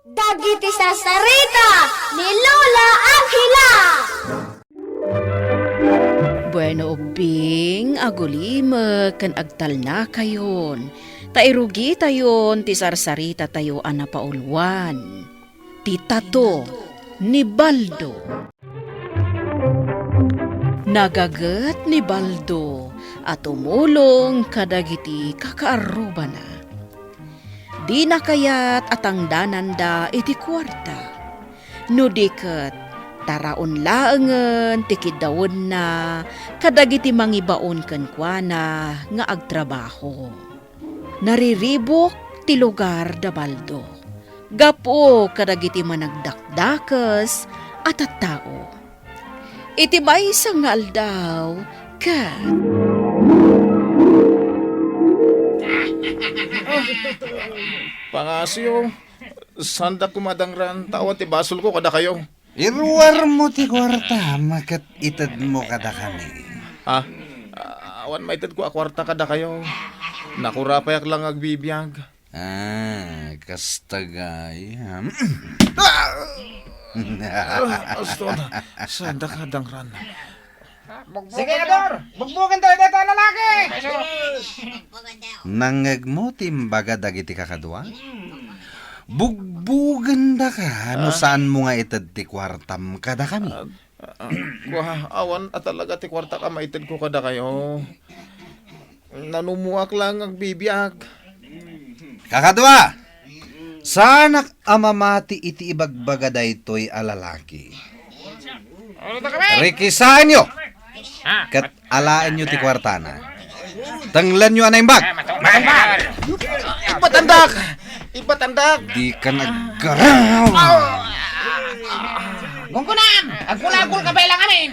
Dagiti sasarita ni Lola Angela. Bueno, ubing, agulime, kan agtal na kayon. Tairugi tayon, ti sarsarita tayo anapaulwan. Ti tato ni Baldo. Nagagat ni Baldo at umulong kadagiti kakaaruba na. Di na kayat atang dananda iti kwarta. No diket taraon laengen tikidawon na kadagiti mangibaon ken kuana nga agtrabaho. Nariribok ti lugar da Baldo. Gapo kadagiti managdakdakes at tao. Iti maysa nga aldaw ket Pangasyo, sanda kumadangran, tawan ti basol ko kada kayo. Iruwar mo ti kwarta, makat itad mo kada kami. Ha? Awan maitid ko akwarta kada kayo. Nakurapayak lang agbibiyag. Kastagay. Astod, sanda kadangran. Sige, Ador! Bugbugan tayo dito, lalaki! Nangag mo timbaga dagiti kakadwa? Bugbugan da ka, no saan mo nga itad ti kwartam kada kami? Awan at talaga ti kwarta ka maitid ko kada kayo. Nanumuak lang agbibiyag. Kakadwa! Sanak amamati iti ibagbaga daytoy alalaki. Rikisahan nyo! Kat alaan nyo ti kwartana. Tanglan nyo anay bag! Ibatandak! Ibatandak! Di ka naggaraw! Gungkunam! Agul-agul ka ba ilang amin?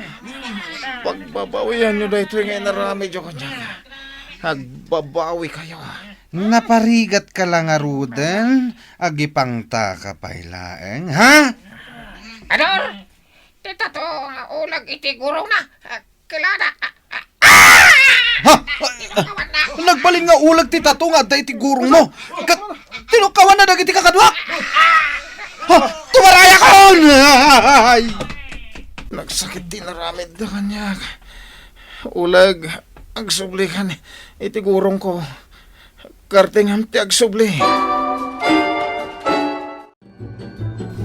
Pagbabawihan nyo dahito yung narami dyo kanya. Agbabawi kayo. Naparigat ka lang aruden, agipang ta ka pailaeng, ha? Ador! Tita to, ulag iti guraw na. Kilada. Ha? Nagbalin nga ulag ti tato nga da iti gurong mo. Tinukawan na dagiti kakadwa. Ha? Tumaraya ka on! Ay! Nagsakit din naramid na kanya. Ulag, agsublikan, itigurong ko. Karting hamti agsubli.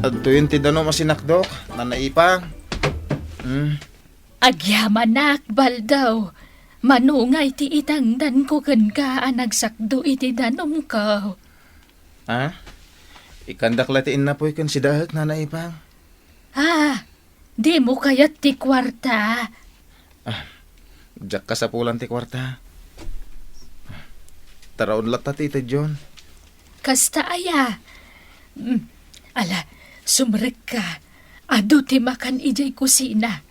At tuwin ti dano masinakdok, nanaipang. Agyaman nak, Baldaw. Manungay ti itangdan ko ken ka anagsakdo iti danom ko. Ha? Ikandak latiin na po'y kan si dahak, nanaipang. Di mo kayat ti kwarta. Diyak ka sa pulan ti kwarta. Taraon lat ti ito, John. Kasta aya. Ala, sumrek ka. Ado ti makan ijay kusina.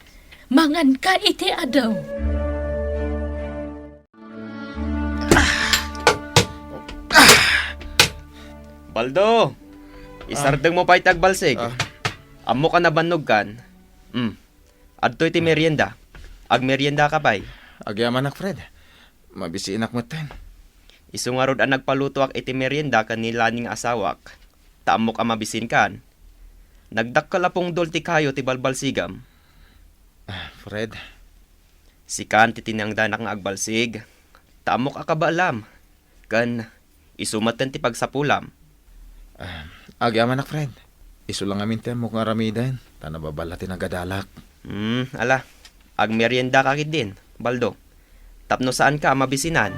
Mangan ka iti adaw. Baldo, isardeng mo pa itagbalsig. Amo ka na banog kan. Adto iti merienda. Ag merienda ka pa'y. Agyaman ak, Fred. Mabisi inak mo ten. Isungarod ang nagpaluto ak iti merienda kanila ning asawak. Taamok ang mabisin kan. Nagdakkalapong dol ti kayo ti balbalsigam. Fred. Si kan ti tinangdanak nga agbalsig. Taamok akabaalam. Kan isumatan ti pagsapulam. Agyaman ak, Fred. Iso lang amin ten mo nga ramidan. Tanababala tinagadalak. Ala. Ag merienda ka kit din, Baldo. Tapno saan ka mabisinan?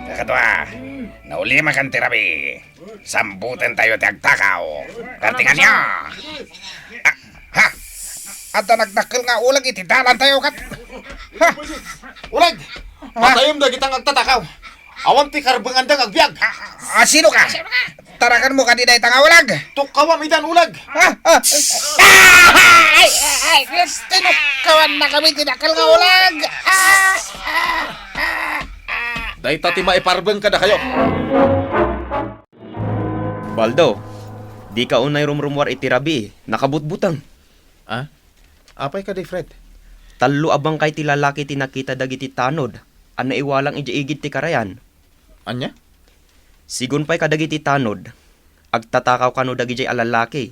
Kakadwa, naulima kan tirabi. Sambutan tayo ti agtakaw. Kartingan niya. Ha? At nagdakil nga ulag iti dalan tayo kat. Ha? Ulag! Patayom na kitang agtatakaw. Awan ti karbangandang agbyag. Sino ka? Tarakan mo kanina itang ulag. Tukawam idan ulag. Ay! Tinukawan na kami tinakal nga ulag. Dahil tati maiparbang ka na kayo. Baldo, di ka unay rumrumwar itirabi. Nakabutbutang. Apay ka di, Fred? Talo abang kay ti lalaki tinakita dagiti tanod. Ana iwalang ijaigid ti karayan. Anya? Sigun pa'y kadagiti tanod. agtatakaw kano dagiti alalaki.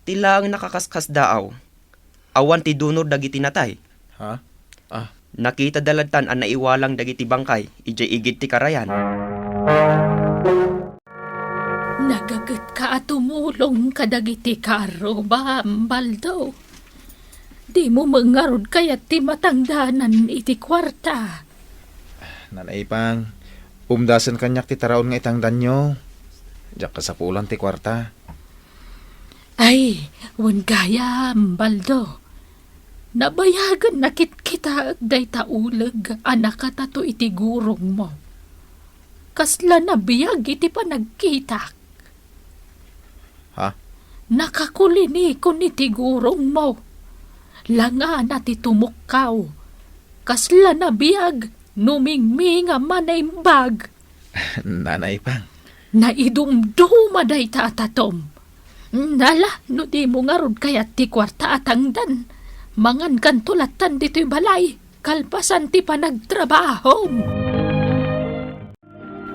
Tila ang nakakaskas daaw. Awan ti dunor dagiti natay. Ha? Nakita daladtan ang naiwalang dagiti bangkay, ijay igit ti karayan. Nagagat ka at tumulong kadagiti karo ba, Baldo? Di mo mangarod kaya't ti matangdanan iti kwarta. Nanay Ipang, umdasan kanyak ti taraon nga itang danyo. Diyak kasapulan ti kwarta. Ay, wan gaya, Baldo. Nabayagan nakit kita day taulag anak katato iti gurong mo. Kasla na biyag iti panagkitak. Ha? Nakakulini ko iti gurong mo. Langa na ti tumukkaw. Kasla na biyag numingminga manaimbag. Nanay Ipang. Naidumduma day tatatom. Nala, no di mo nga rod kayat ti kwarta atangdan. Mangan kan tulatan dito'y balay, kalpasan ti panagtrabaho.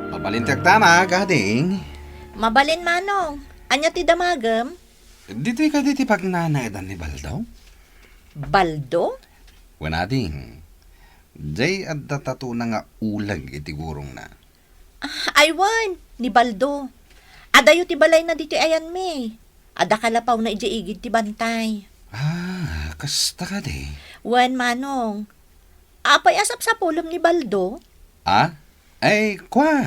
Pabalintag tama, gading. Mabalin manong. Anya ti damagem? Dito'y ka diti pagnanaedan ni Baldo? Baldo? Wanading. Jay at datato na nga ulag iti gurong na. Aywan, ni Baldo. Adayo ti balay na dito ayan me. Ada kalapaw na ijaigid ti bantay. Kasta ka di. Wan manong. Apay asap sa pulom ni Baldo? Ay, kwa.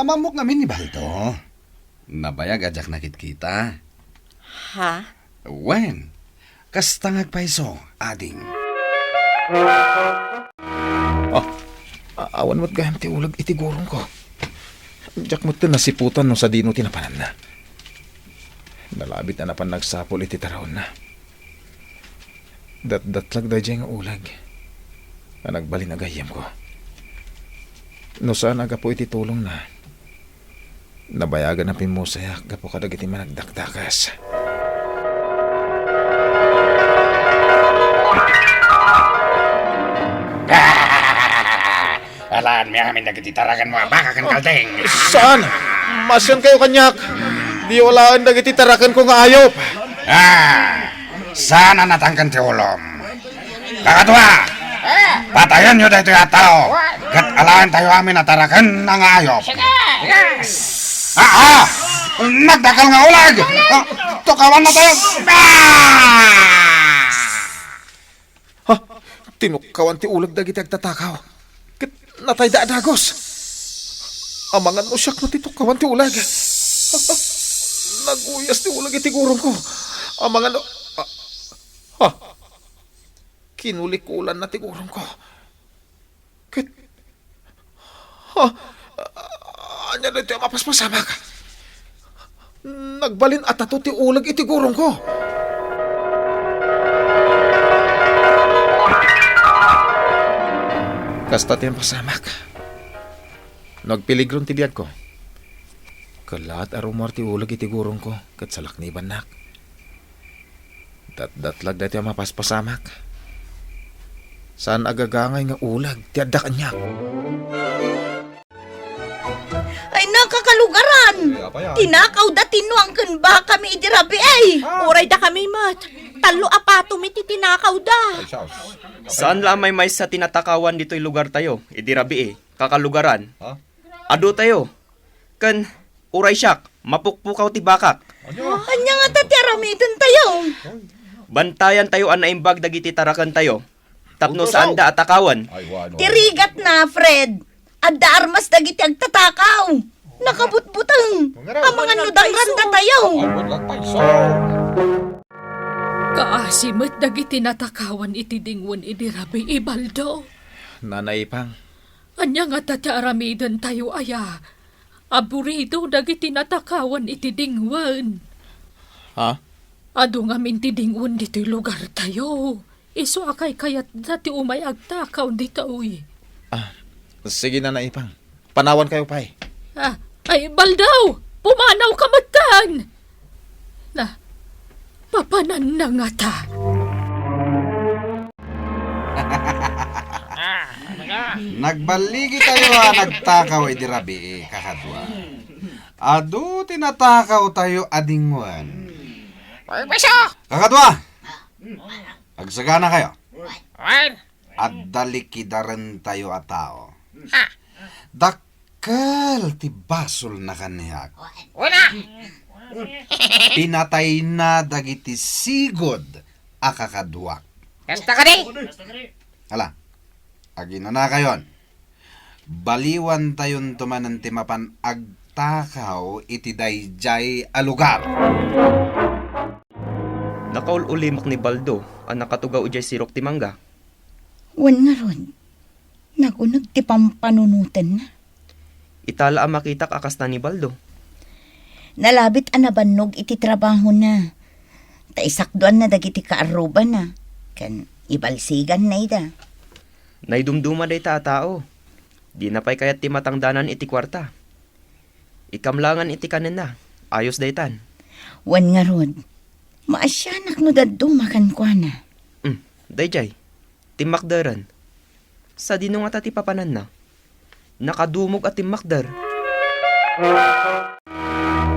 Amamok namin ni Baldo. Nabayag ajak nakit kita. Ha? Wen, kasta ngagpaiso, ading. Awan mo't gaham ti ulag iti gurong ko. Diyak mo't nasiputan no sa dino tinapanan na. Nalabit na napan nagsapol iti taraon na. Dat-datlag da dyan nga ulag. Na nagbalin na gayam ko. No saan aga po iti tulong na. Nabayagan na pimusaya gapo kadag iti managdakdakas. Alaan mi amin nagititaragan mo baka kan kaldeng. Saan? Masyan kayo kanyak. Di walaan dagiti tarakan ko nga ayop. Sana natangkan ti ulom. Kakadwa, patayan nyo dito yataw. Kat alaan tayo amin natarakan ng ayop. Nagdakal nga ulag. Tukawan na tayo. Tinukawan ti ulag dagiti agtatakaw. Kat natay daadagos. Amangan mo siyak no titukawan ti ulag. Naguyas ti ulag iti gurong ko. Amangan no... Kinulikulan na ti gurong ko. Kat... Anya na ito mapaspasamak. Nagbalin at ato ti ulag iti gurong ko. Kasta ti pasamak. Nagpiligron ti biyag ko. Kalat arumar ti ulag iti gurong ko. Kat salakniban nak. Dat-datlag dati ang mapaspasamak. Saan agagangay nga ulag? Tiyadak niya. Ay nakakalugaran. Tinakaw da tinuang kan ba kami idirabi ay. Uray da kami mat. Talo apato mi ti tinakaw da. Saan lamay may sa tinatakawan dito'y lugar tayo? Idirabi kakalugaran. Ado tayo. Kan, uray siyak, mapukpukaw ti bakak. Anya nga tatiramidan tayo. Bantayan tayo ang naimbag dagiti tarakan tayo. Tapno saan da atakawan. Tirigat na, Fred. Adda armas dagiti agtatakaw. Nakabutbutang. Amangan nudang randa tayo. Kaasimot dagiti natakawan iti dingwan idirabi Baldo. Nanay Ipang. Anya nga tataramidan tayo aya. Aburido dagiti natakawan iti dingwan. Ha? Ado nga minti dingwan dito'y lugar tayo. Iso akay kayat dati umay agtakaw dito uy. Sige Nanay Ipang. Panawan kayo pa'y. Ay Baldaw! Pumanaw ka matan! Na, papanan na nga ta. Nagbaligi tayo nagtakaw idirabi kakadwa. Ado tinatakaw tayo adingwan. Ay, beso! Kakadwa! Agsagana kayo. Wan! At dalikidaran tayo at tao. Ha! Dakal ti basol na kaniyak. Wala! Pinatay na dagiti sigod akakadwak. Kasta ka di! Hala, agina na kayon. Baliwan tayon tumanan ti mapan agtakaw iti dayjay a lugar. Nakaulimak ni Baldo, ang nakatugaw ujay sirok ti mangga. Wan nga ron. Nagunag ti pampanunutan na. Itala ang makitak akas na ni Baldo. Nalabit anabannog iti trabaho na. Taisakduan na dagiti kaaruba na. Kan ibalsigan na ida. Naidumduma day ta tao. Di na pa'y kayat ti matangdanan iti kwarta. Ikamlangan iti kanin na. Ayos day tan. Wan nga ron. Maasyanak no daddo makan kwa na. Dayjay, timakdaran. Sa dinong ata ti papanan na. Nakadumog at timakdar.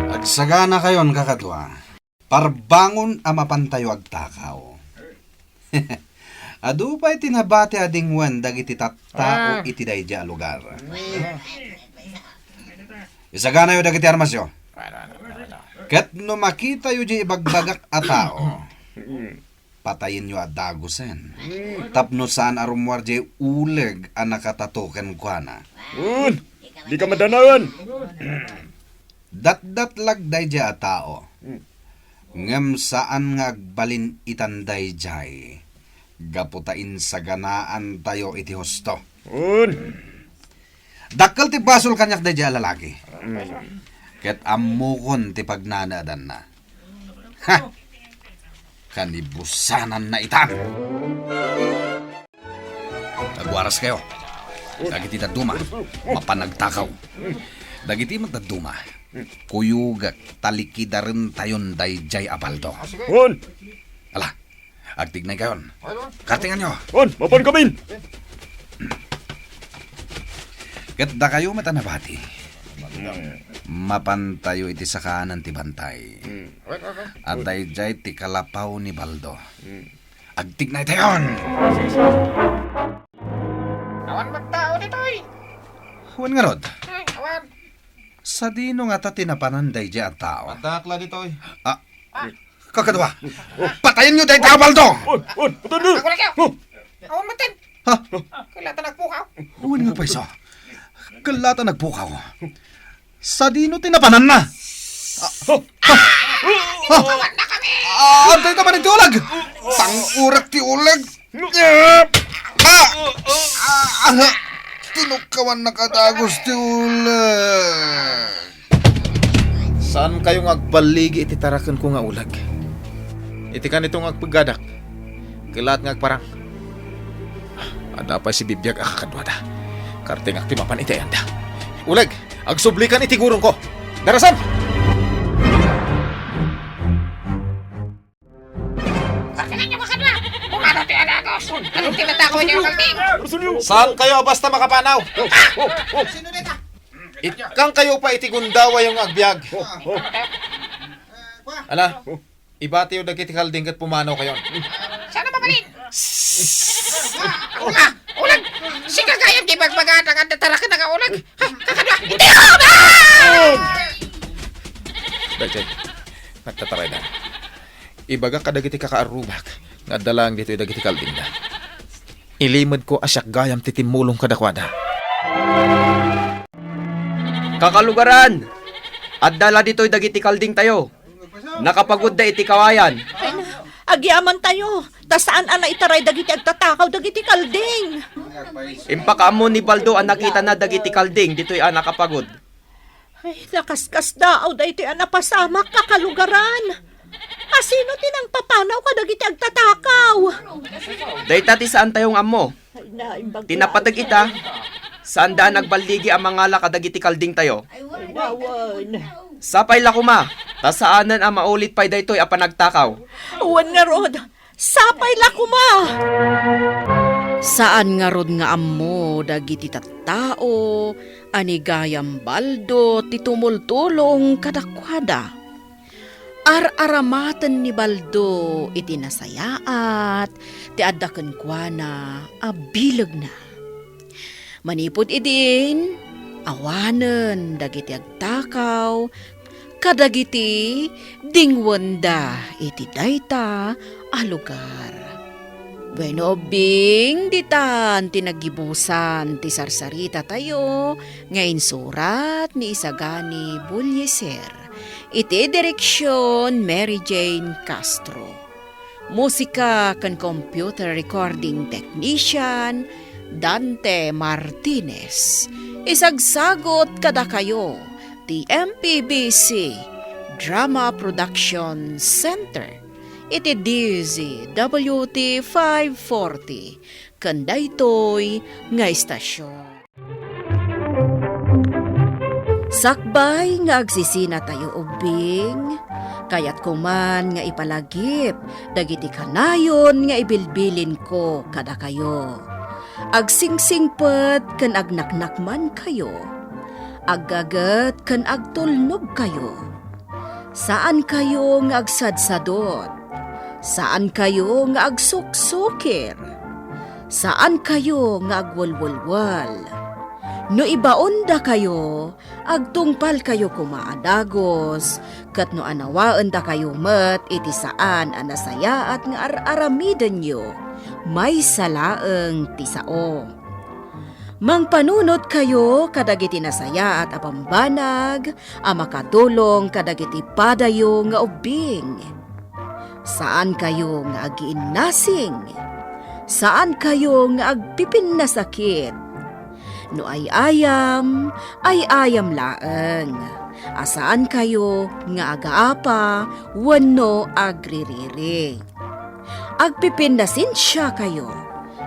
Agsagana kayon kakadwa. Parbangon a mapantayo agtakaw. Adu pa'y tinabati adingwan dagiti tattao iti dayjay a lugar. Isagana yo dagiti armasyo. Kat no makita yu di ibagbagak a tao, patayin yu a dagusen. Tapno saan arumwar di uleg a nakatatoken kwa na. Di ka madanawan. Dat lagday di a tao. Ngem saan nga agbalin itanday jay. Gaputain sa ganaan tayo iti husto. Dakkel ti basol kanyak day di a lalaki. Ket amukon ti pagnanaadan na. Ha! Kanibusanan na itan. Nagwaras kayo. Dagiti daduma, mapanagtakaw. Dagiti magdaduma, kuyugak talikidarin tayon dayjay apaldo. Ala, agtignay kayon. Kartingan nyo. Mapan kamin. Ket da kayo matanabati. Mapantayo iti sakanan ti bantay. At dayjay ti kalapaw ni Baldo. Agtignay tayon. Awan magtao dito'y! Huwan nga rod. Awan! Sa dino nga ta tinapanan dayjay at tao. Takla dito eh. Kakadwa. Patayin nyo dayjay tao, Baldo. Ako lang kayo! Awan matin! Ha? Kailangan nagpukaw! Huwan nga paiso. Kalata nagpukaw. Sa dino tinapanan na. Awan na kami! Antay naman iti ulag. Tangurak ti ulag. Tinukawan nakatagos ti ulag. Saan kayong agbaligi iti tarakan ko nga ulag? Iti kan itong agpagadak. Kilat nga agparang. Ada pa si bibiyag akakadwada. Karting aktimapan iti anda. Ulag, agsublikan iti gurong ko. Darasan! Kartingan niyo makadwa! Pumano ti Adagos! Anong tinatako niyo kalding? Saan kayo basta makapanaw? Sino nita? Ikang kayo pa iti gundawa yung agbyag. Ala, ibati yung dagiti kalding kat pumanaw kayon. Sana mabalin? Ulag! Si kagayang di bagbagat ang tarakan na ulag! Ha? Kakadwa! Hindi ako ba? Dagay, nagtataray na. Ibaga ka dagiti kakaarubak. Nga dalang dito yung dagiti kalding na. Ilimod ko asyak gayam titimulong kadakwada. Kakalugaran! At dala dito'y dagiti kalding tayo. Nakapagod da iti kawayan. Agyaman tayo. Ta saan ana itaray dagiti agtatakaw dagiti kalding. Impakaamo ni Baldo ang nakita na dagiti kalding dito'y nakapagod. Ay, nakaskas daaw da iti anapasamak kakalugaran. Asino tinang papanaw ka dagiti agtatakaw? Dayta ti saan tayong amo. Ay, naimbag Tinapatag ita. Saan daan nagbaldigi ang mga lakadagiti kalding tayo. nawan. Sapay lakuma. Ta saanan ang maulit pa'y daytoy a panagtakaw. Uwan nga rod. Sapay la kuma. Saan nga rod nga ammo dagiti tattao ani gayam Baldo ti tumultulong kadakwada. Ar-aramatan ni Baldo iti nasayaat ti addaken kuana abileg na. Manipod idin awanen dagiti agtakaw kadagiti dingwanda iti dayta a lugar. Bueno, Bing, ditan tinagibusan ti sarsarita tayo ngayon surat ni Isagani Bulyeser. Iti direksyon Mary Jane Castro. Musika kan computer recording technician Dante Martinez. Isagsagot kada kayo ti MPBC Drama Production Center. Iti DZWT 540 kandaytoy nga istasyon. Sakbay nga agsisina tayo ubing, kayat kuman nga ipalagip, dagiti kanayon nga ibilbilin ko kada kayo. Agsingsingpet kan agnaknakman kayo, aggagat kan agtulnog kayo. Saan kayo nga agsadsadot? Saan kayo nga agsuksukir? Saan kayo nga agwalwalwal? No ibaon da kayo, agtungpal kayo kumaadagos, kat no anawaan da kayo met iti saan anasaya at nga ar-aramidan nyo, may salaeng tisao. Mangpanunot kayo kadagiti nasaya at apambanag, makatulong kadagiti padayo nga ubing. Saan kayo nga agiinnasing? Saan kayo nga agpipin na sakit? No ay ayam laeng. Asaan kayo nga agaapa, wano agririri. Agpipin na sinsya kayo.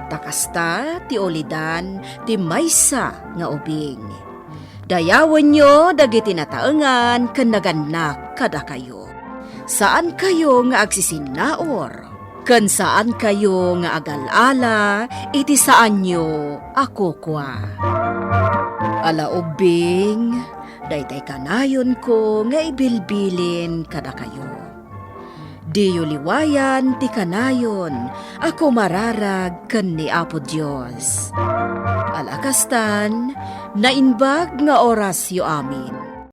Takasta ti olidan ti maysa nga ubing. Dayawan nyo dagiti nataengan ken naganak kada kayo. Saan kayo nga agsisinaor? Ken saan kayo nga agalala iti saan nyo ako kwa. Ala ubing, daytay kanayon ko nga ibilbilin kada kayo. Diyo liwayan ti kanayon, ako mararag ken ni Apo Dios. Alakastan, nainbag nga oras yo amin.